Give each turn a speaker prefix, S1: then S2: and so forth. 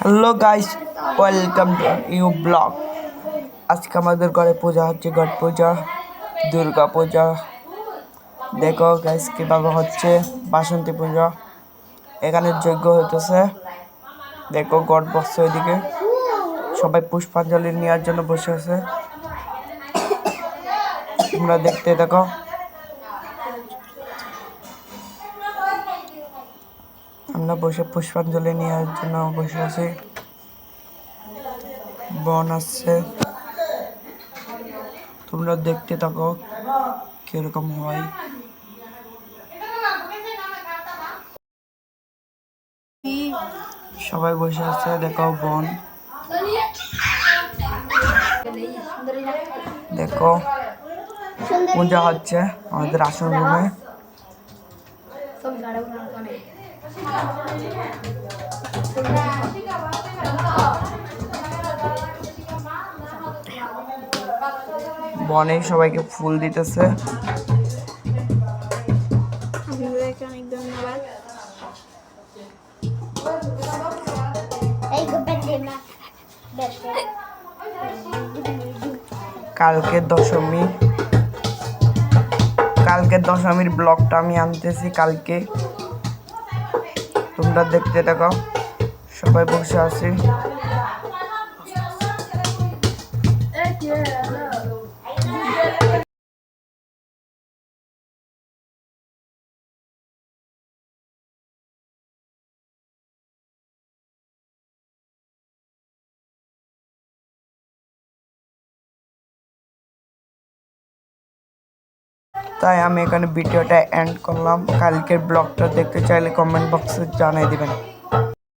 S1: Hello guys, welcome to new blog. আজকে আমাদের ঘরে পূজা হচ্ছে, ঘট পূজা, দুর্গা পূজা। দেখো গাইস কীভাবে হচ্ছে বাসন্তী পূজা। এখানে যজ্ঞ হইতেছে। দেখো গড বসছে ওইদিকে, সবাই পুষ্পাঞ্জলি নেওয়ার জন্য বসে আছে। তোমরা দেখতে দেখো। আমরা বসে পুষ্পাঞ্জলি নেওয়ার জন্য বসে আছি। বোন আসছে, তোমরা দেখতে থাকো কিরকম হয়। সবাই বসে আছে, দেখো বোন। দেখো পূজা হচ্ছে আমাদের আসন রুমে। বনে সবাইকে ফুল দিতেছে।
S2: অনেক ধন্যবাদ।
S1: কালকে দশমীর ব্লগটা আমি আনতেছি কালকে, তোমরা দেখতে থাকো। সবাই বসে আছি। তাই আমি এখানে ভিডিওটা এন্ড করলাম। কালকের ব্লগটা দেখতে চাইলে কমেন্ট বক্সে জানিয়ে দিবেন।